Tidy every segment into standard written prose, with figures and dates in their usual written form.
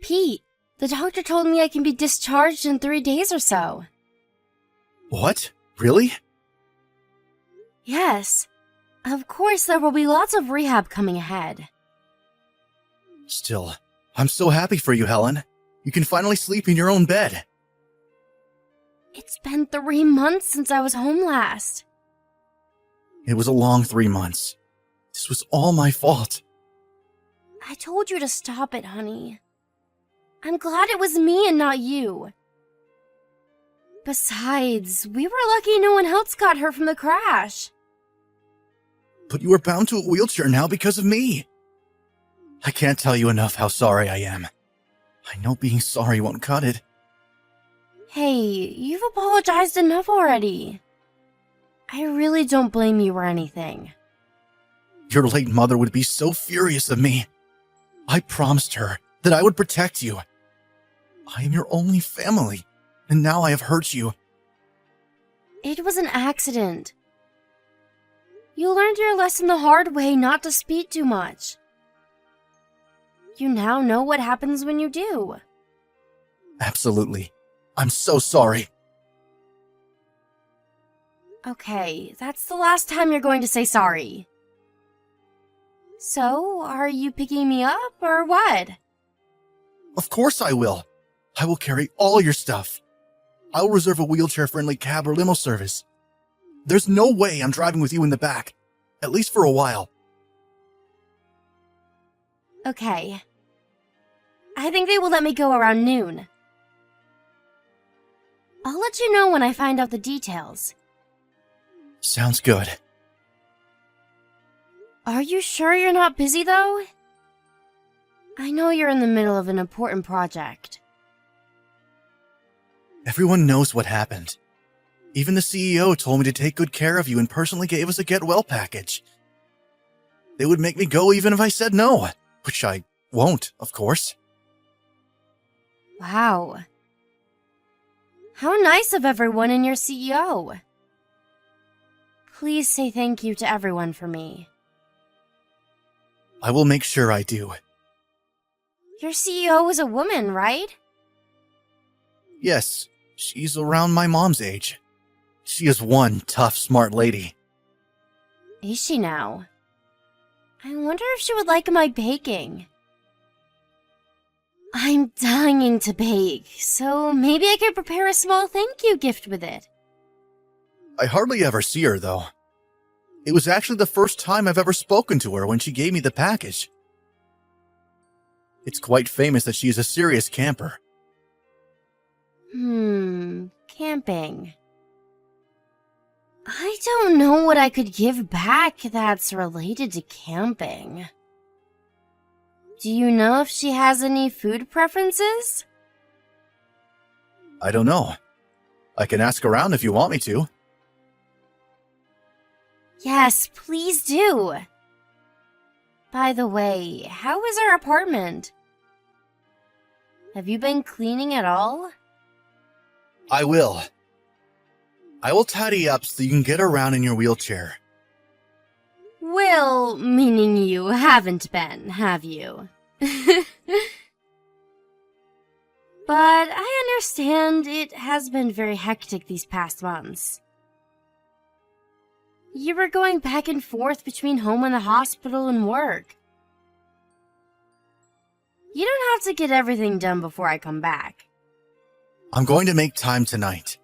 Pete, the doctor told me I can be discharged in 3 days or so. What? Really? Yes. Of course, there will be lots of rehab coming ahead. Still, I'm so happy for you, Helen. You can finally sleep in your own bed. It's been 3 months since I was home last. It was a long 3 months. This was all my fault. I told you to stop it, honey. I'm glad it was me and not you. Besides, we were lucky no one else got hurt from the crash. But you are bound to a wheelchair now because of me. I can't tell you enough how sorry I am. I know being sorry won't cut it. Hey, you've apologized enough already. I really don't blame you or anything. Your late mother would be so furious of me. I promised her that I would protect you. I am your only family, and now I have hurt you. It was an accident. You learned your lesson the hard way not to speak too much. You now know what happens when you do. Absolutely. I'm so sorry. Okay, that's the last time you're going to say sorry. So, are you picking me up, or what? Of course I will. I will carry all your stuff. I will reserve a wheelchair-friendly cab or limo service. There's no way I'm driving with you in the back, at least for a while. Okay. I think they will let me go around noon. I'll let you know when I find out the details. Sounds good. Are you sure you're not busy, though? I know you're in the middle of an important project. Everyone knows what happened. Even the CEO told me to take good care of you and personally gave us a get well package. They would make me go even if I said no, which I won't, of course. Wow. How nice of everyone and your CEO. Please say thank you to everyone for me. I will make sure I do. Your CEO is a woman, right? Yes, she's around my mom's age. She is one tough, smart lady. Is she now? I wonder if she would like my baking. I'm dying to bake, so maybe I could prepare a small thank you gift with it. I hardly ever see her, though. It was actually the first time I've ever spoken to her when she gave me the package. It's quite famous that she is a serious camper. Camping. I don't know what I could give back that's related to camping. Do you know if she has any food preferences? I don't know. I can ask around if you want me to. Yes, please do. By the way, how is our apartment? Have you been cleaning at all? I will. I will tidy up so you can get around in your wheelchair. Well, meaning you haven't been, have you? But I understand it has been very hectic these past months. You were going back and forth between home and the hospital and work. You don't have to get everything done before I come back. I'm going to make time tonight.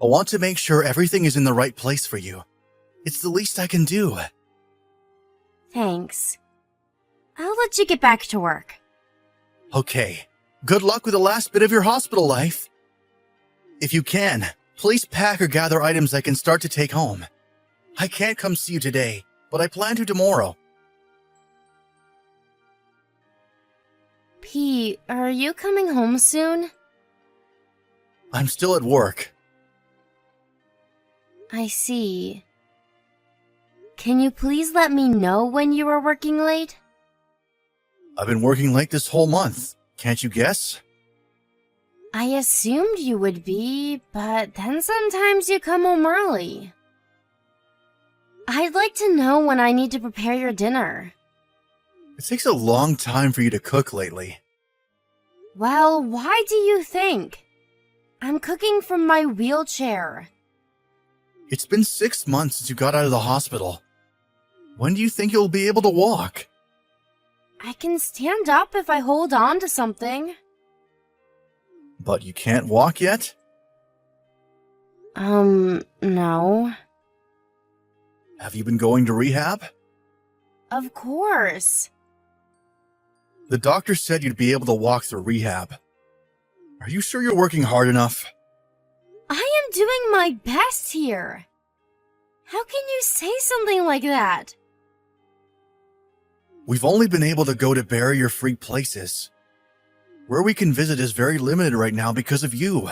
I want to make sure everything is in the right place for you. It's the least I can do. Thanks. I'll let you get back to work. Okay. Good luck with the last bit of your hospital life. If you can, please pack or gather items I can start to take home. I can't come see you today, but I plan to tomorrow. Pete, are you coming home soon? I'm still at work. I see. Can you please let me know when you are working late? I've been working late this whole month. Can't you guess? I assumed you would be, but then sometimes you come home early. I'd like to know when I need to prepare your dinner. It takes a long time for you to cook lately. Well, why do you think? I'm cooking from my wheelchair. It's been 6 months since you got out of the hospital. When do you think you'll be able to walk? I can stand up if I hold on to something. But you can't walk yet? No. Have you been going to rehab? Of course. The doctor said you'd be able to walk through rehab. Are you sure you're working hard enough? I am doing my best here. How can you say something like that? We've only been able to go to barrier-free places. Where we can visit is very limited right now because of you.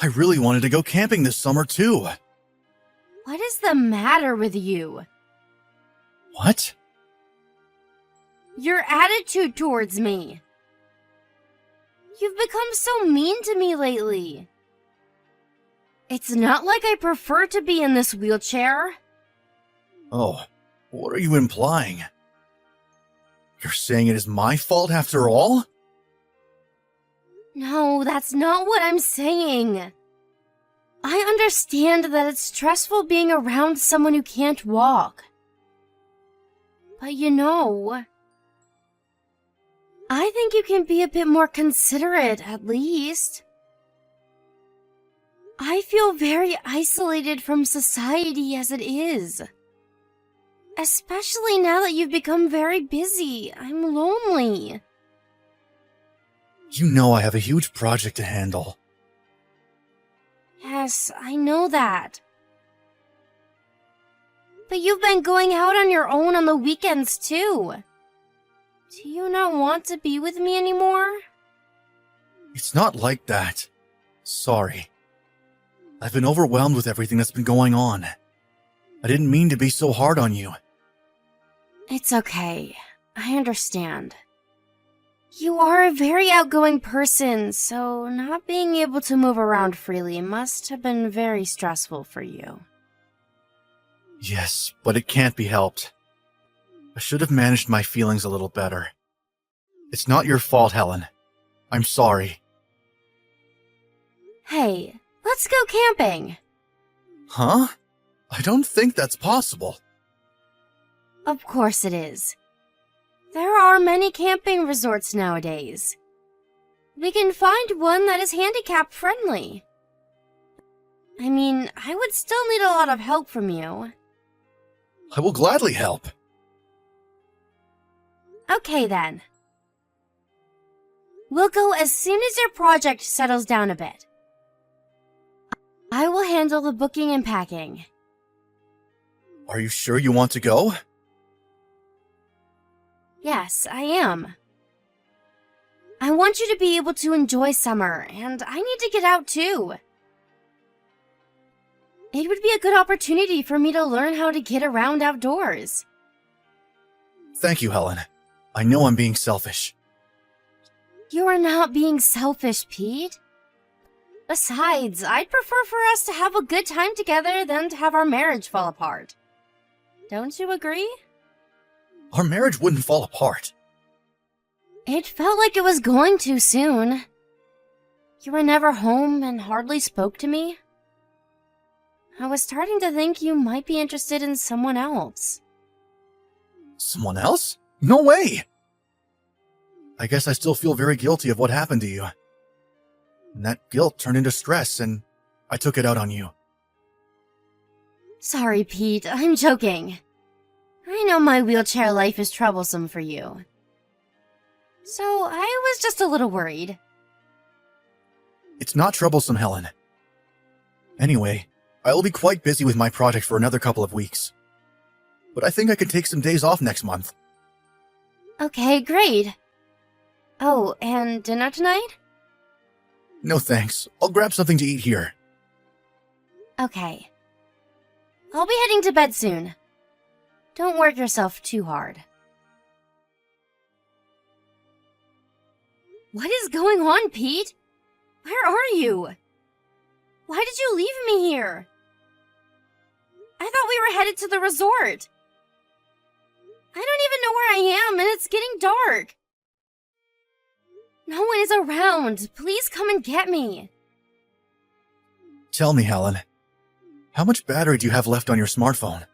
I really wanted to go camping this summer too. What is the matter with you? What? Your attitude towards me. You've become so mean to me lately. It's not like I prefer to be in this wheelchair. Oh, what are you implying? You're saying it is my fault after all? No, that's not what I'm saying. I understand that it's stressful being around someone who can't walk. But I think you can be a bit more considerate, at least. I feel very isolated from society as it is. Especially now that you've become very busy. I'm lonely. You know I have a huge project to handle. Yes, I know that. But you've been going out on your own on the weekends, too. Do you not want to be with me anymore? It's not like that. Sorry. I've been overwhelmed with everything that's been going on. I didn't mean to be so hard on you. It's okay. I understand. You are a very outgoing person, so not being able to move around freely must have been very stressful for you. Yes, but it can't be helped. I should have managed my feelings a little better. It's not your fault, Helen. I'm sorry. Hey, let's go camping. Huh? I don't think that's possible. Of course it is. There are many camping resorts nowadays. We can find one that is handicap friendly. I mean, I would still need a lot of help from you. I will gladly help. Okay then. We'll go as soon as your project settles down a bit. I will handle the booking and packing. Are you sure you want to go? Yes, I am. I want you to be able to enjoy summer, and I need to get out too. It would be a good opportunity for me to learn how to get around outdoors. Thank you, Helen. I know I'm being selfish. You are not being selfish, Pete. Besides, I'd prefer for us to have a good time together than to have our marriage fall apart. Don't you agree? Our marriage wouldn't fall apart. It felt like it was going to soon. You were never home and hardly spoke to me. I was starting to think you might be interested in someone else. Someone else? No way! I guess I still feel very guilty of what happened to you. And that guilt turned into stress, and I took it out on you. Sorry, Pete. I'm joking. I know my wheelchair life is troublesome for you. So I was just a little worried. It's not troublesome, Helen. Anyway, I will be quite busy with my project for another couple of weeks. But I think I could take some days off next month. Okay, great. Oh, and dinner tonight? No thanks. I'll grab something to eat here. Okay. I'll be heading to bed soon. Don't work yourself too hard. What is going on, Pete? Where are you? Why did you leave me here? I thought we were headed to the resort. I don't even know where I am, and it's getting dark. No one is around. Please come and get me. Tell me, Helen, how much battery do you have left on your smartphone?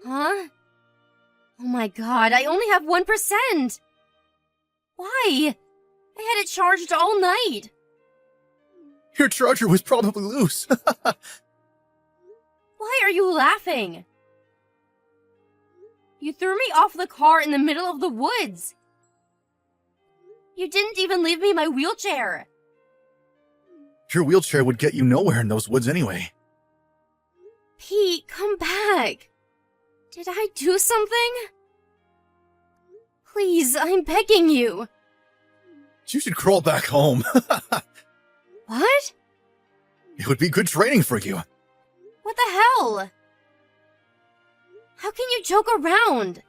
Huh? Oh my god, I only have 1%. Why? I had it charged all night. Your charger was probably loose. Why are you laughing? You threw me off the car in the middle of the woods. You didn't even leave me my wheelchair. Your wheelchair would get you nowhere in those woods anyway. Pete, come back. Did I do something? Please, I'm begging you. You should crawl back home. What? It would be good training for you. What the hell? How can you joke around?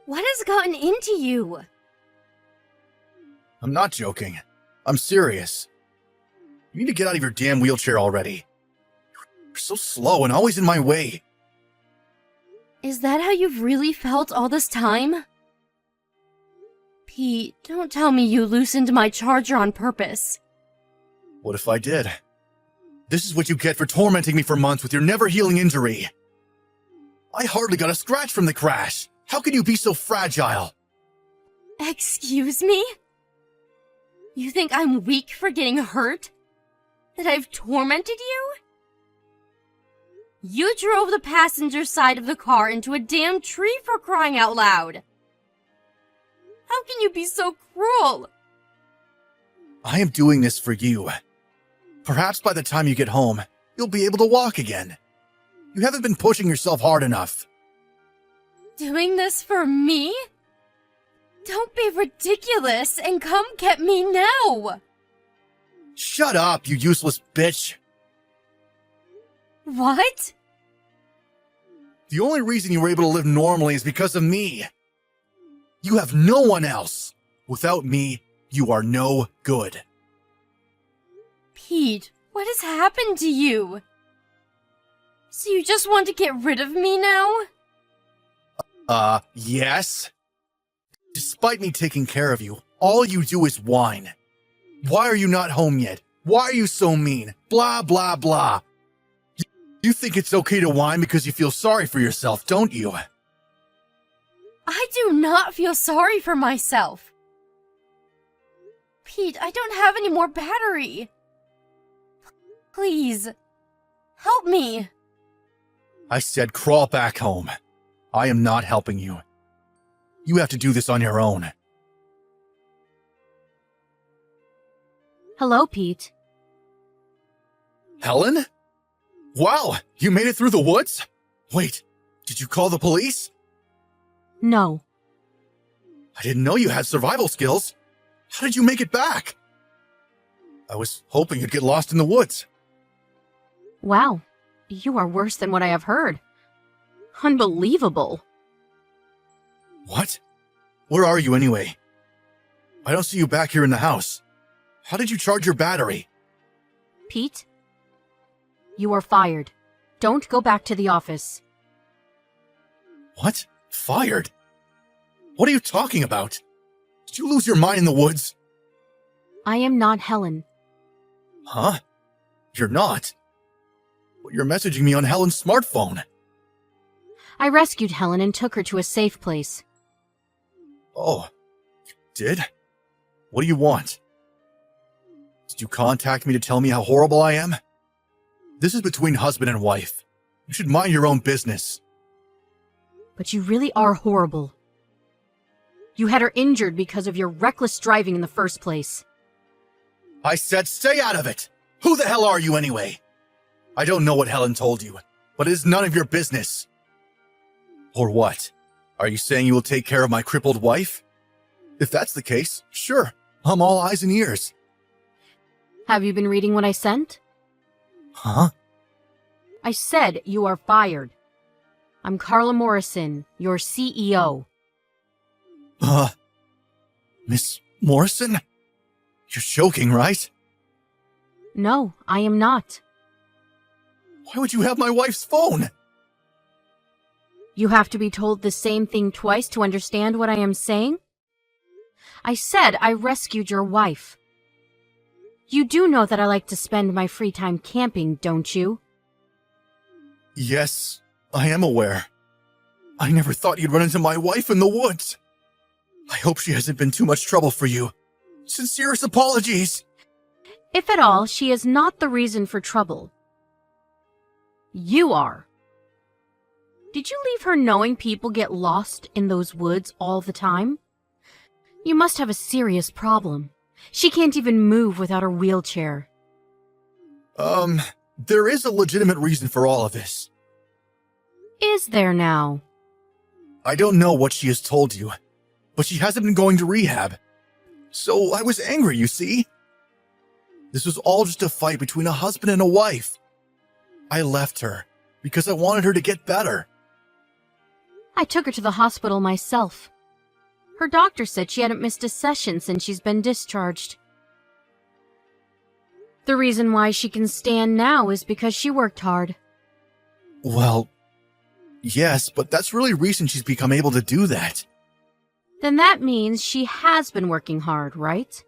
What has gotten into you? I'm not joking. I'm serious. You need to get out of your damn wheelchair already. You're so slow and always in my way. Is that how you've really felt all this time? Pete, don't tell me you loosened my charger on purpose. What if I did? This is what you get for tormenting me for months with your never-healing injury. I hardly got a scratch from the crash. How can you be so fragile? Excuse me? You think I'm weak for getting hurt? That I've tormented you? You drove the passenger side of the car into a damn tree for crying out loud. How can you be so cruel? I am doing this for you. Perhaps by the time you get home, you'll be able to walk again. You haven't been pushing yourself hard enough. Doing this for me? Don't be ridiculous and come get me now! Shut up, you useless bitch! What? The only reason you were able to live normally is because of me. You have no one else. Without me, you are no good. Pete, what has happened to you? So you just want to get rid of me now? Yes? Despite me taking care of you, all you do is whine. Why are you not home yet? Why are you so mean? Blah, blah, blah. You think it's okay to whine because you feel sorry for yourself, don't you? I do not feel sorry for myself. Pete, I don't have any more battery. Please, help me. I said crawl back home. I am not helping you. You have to do this on your own. Hello, Pete. Helen? Wow, you made it through the woods? Wait, did you call the police? No. I didn't know you had survival skills. How did you make it back? I was hoping you'd get lost in the woods. Wow, you are worse than what I have heard. Unbelievable. What? Where are you anyway? I don't see you back here in the house. How did you charge your battery? Pete, you are fired. Don't go back to the office. What? Fired? What are you talking about? Did you lose your mind in the woods? I am not Helen. Huh? You're not? But you're messaging me on Helen's smartphone. I rescued Helen and took her to a safe place. Oh, you did? What do you want? Did you contact me to tell me how horrible I am? This is between husband and wife. You should mind your own business. But you really are horrible. You had her injured because of your reckless driving in the first place. I said stay out of it! Who the hell are you anyway? I don't know what Helen told you, but it is none of your business. Or what? Are you saying you will take care of my crippled wife? If that's the case, sure, I'm all eyes and ears. Have you been reading what I sent? Huh? I said you are fired. I'm Carla Morrison, your CEO. Miss Morrison? You're joking, right? No, I am not. Why would you have my wife's phone? You have to be told the same thing twice to understand what I am saying? I said I rescued your wife. You do know that I like to spend my free time camping, don't you? Yes, I am aware. I never thought you'd run into my wife in the woods. I hope she hasn't been too much trouble for you. Sincerest apologies. If at all, she is not the reason for trouble. You are. Did you leave her knowing people get lost in those woods all the time? You must have a serious problem. She can't even move without her wheelchair. There is a legitimate reason for all of this. Is there now? I don't know what she has told you, but she hasn't been going to rehab. So I was angry, you see? This was all just a fight between a husband and a wife. I left her because I wanted her to get better. I took her to the hospital myself. Her doctor said she hadn't missed a session since she's been discharged. The reason why she can stand now is because she worked hard. Well, yes, but that's really recent she's become able to do that. Then that means she has been working hard, right?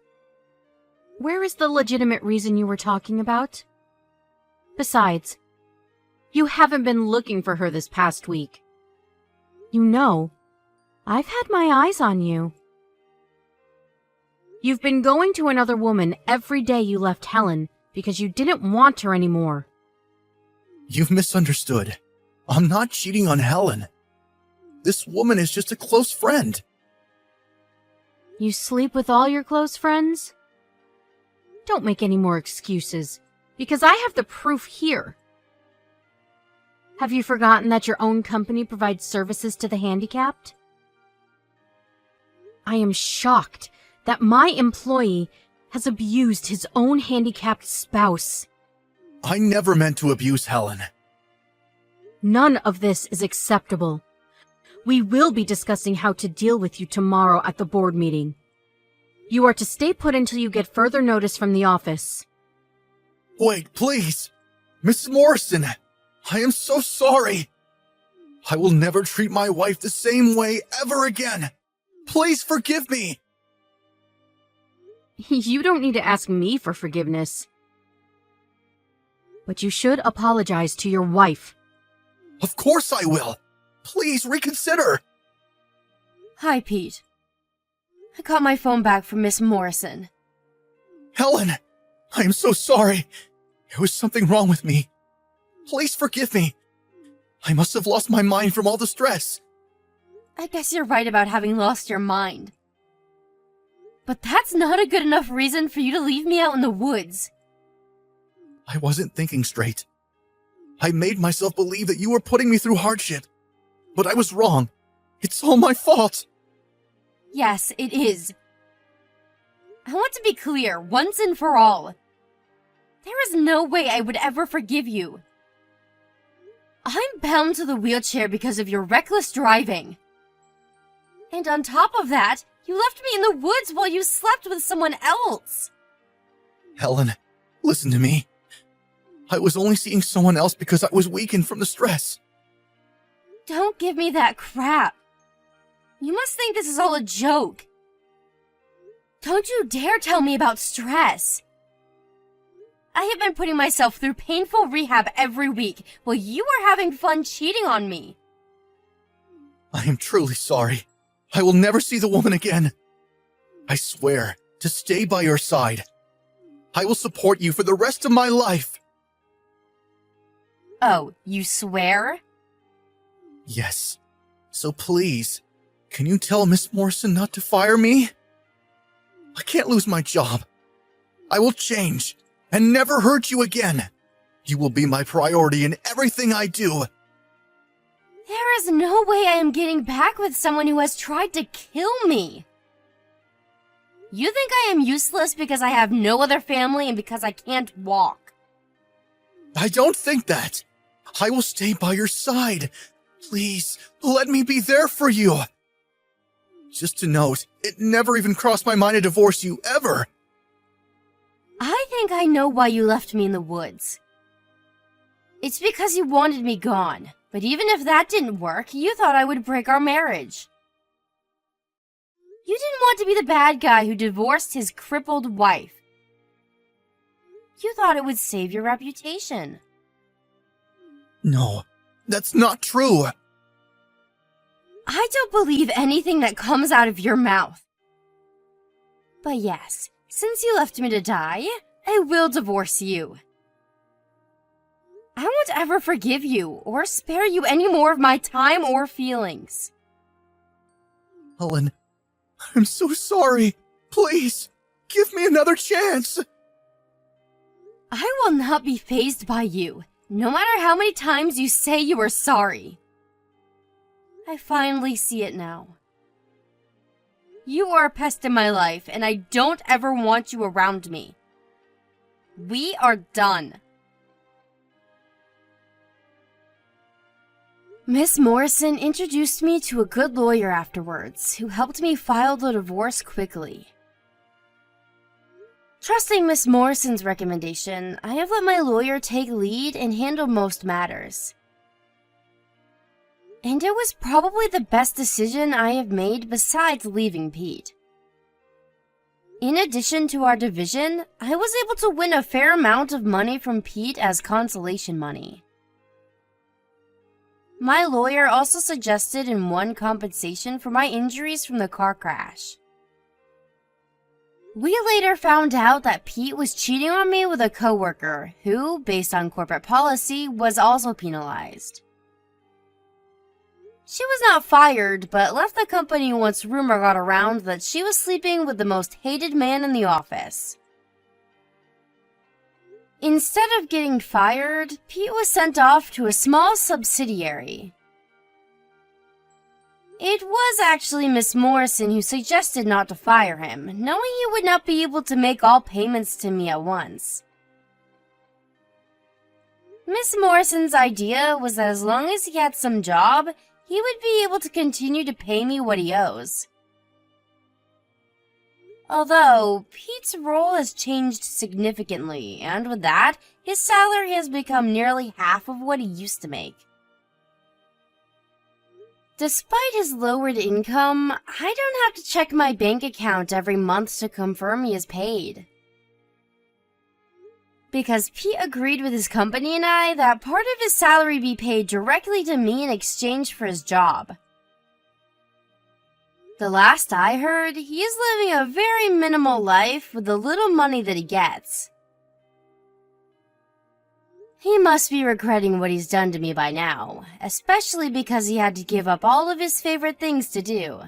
Where is the legitimate reason you were talking about? Besides, you haven't been looking for her this past week. You know, I've had my eyes on you. You've been going to another woman every day you left Helen because you didn't want her anymore. You've misunderstood. I'm not cheating on Helen. This woman is just a close friend. You sleep with all your close friends? Don't make any more excuses, because I have the proof here. Have you forgotten that your own company provides services to the handicapped? I am shocked that my employee has abused his own handicapped spouse. I never meant to abuse Helen. None of this is acceptable. We will be discussing how to deal with you tomorrow at the board meeting. You are to stay put until you get further notice from the office. Wait, please. Mrs. Morrison, I am so sorry. I will never treat my wife the same way ever again. Please forgive me. You don't need to ask me for forgiveness. But you should apologize to your wife. Of course I will. Please reconsider. Hi, Pete. I got my phone back from Miss Morrison. Helen, I am so sorry. There was something wrong with me. Please forgive me. I must have lost my mind from all the stress. I guess you're right about having lost your mind. But that's not a good enough reason for you to leave me out in the woods. I wasn't thinking straight. I made myself believe that you were putting me through hardship. But I was wrong. It's all my fault. Yes, it is. I want to be clear, once and for all. There is no way I would ever forgive you. I'm bound to the wheelchair because of your reckless driving. And on top of that, you left me in the woods while you slept with someone else. Helen, listen to me. I was only seeing someone else because I was weakened from the stress. Don't give me that crap. You must think this is all a joke. Don't you dare tell me about stress. I have been putting myself through painful rehab every week while you are having fun cheating on me. I am truly sorry. I will never see the woman again. I swear to stay by your side. I will support you for the rest of my life. Oh, you swear? Yes. So please, can you tell Miss Morrison not to fire me? I can't lose my job. I will change and never hurt you again. You will be my priority in everything I do. There is no way I am getting back with someone who has tried to kill me. You think I am useless because I have no other family and because I can't walk? I don't think that. I will stay by your side. Please, let me be there for you. Just to note, it never even crossed my mind to divorce you, ever. I think I know why you left me in the woods. It's because you wanted me gone, but even if that didn't work, you thought I would break our marriage. You didn't want to be the bad guy who divorced his crippled wife. You thought it would save your reputation. No, that's not true. I don't believe anything that comes out of your mouth. But yes, since you left me to die, I will divorce you. I won't ever forgive you or spare you any more of my time or feelings. Helen, I'm so sorry. Please, give me another chance. I will not be fazed by you, no matter how many times you say you are sorry. I finally see it now. You are a pest in my life, and I don't ever want you around me. We are done. Miss Morrison introduced me to a good lawyer afterwards, who helped me file the divorce quickly. Trusting Miss Morrison's recommendation, I have let my lawyer take lead and handle most matters. And it was probably the best decision I have made besides leaving Pete. In addition to our division, I was able to win a fair amount of money from Pete as consolation money. My lawyer also suggested and won compensation for my injuries from the car crash. We later found out that Pete was cheating on me with a coworker who, based on corporate policy, was also penalized. She was not fired, but left the company once rumor got around that she was sleeping with the most hated man in the office. Instead of getting fired, Pete was sent off to a small subsidiary. It was actually Miss Morrison who suggested not to fire him, knowing he would not be able to make all payments to me at once. Miss Morrison's idea was that as long as he had some job, he would be able to continue to pay me what he owes. Although, Pete's role has changed significantly, and with that, his salary has become nearly half of what he used to make. Despite his lowered income, I don't have to check my bank account every month to confirm he is paid. Because Pete agreed with his company and I that part of his salary be paid directly to me in exchange for his job. The last I heard, he is living a very minimal life with the little money that he gets. He must be regretting what he's done to me by now, especially because he had to give up all of his favorite things to do.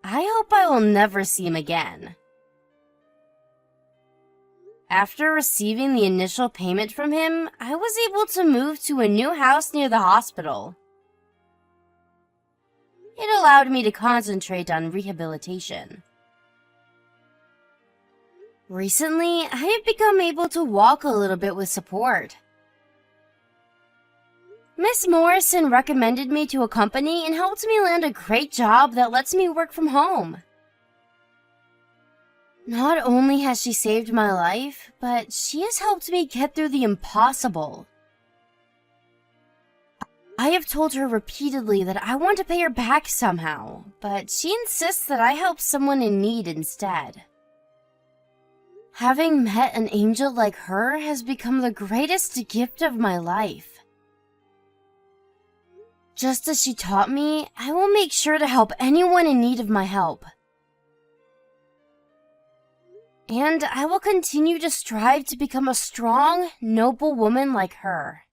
I hope I will never see him again. After receiving the initial payment from him, I was able to move to a new house near the hospital. It allowed me to concentrate on rehabilitation. Recently, I have become able to walk a little bit with support. Miss Morrison recommended me to a company and helped me land a great job that lets me work from home. Not only has she saved my life, but she has helped me get through the impossible. I have told her repeatedly that I want to pay her back somehow, but she insists that I help someone in need instead. Having met an angel like her has become the greatest gift of my life. Just as she taught me, I will make sure to help anyone in need of my help. And I will continue to strive to become a strong, noble woman like her.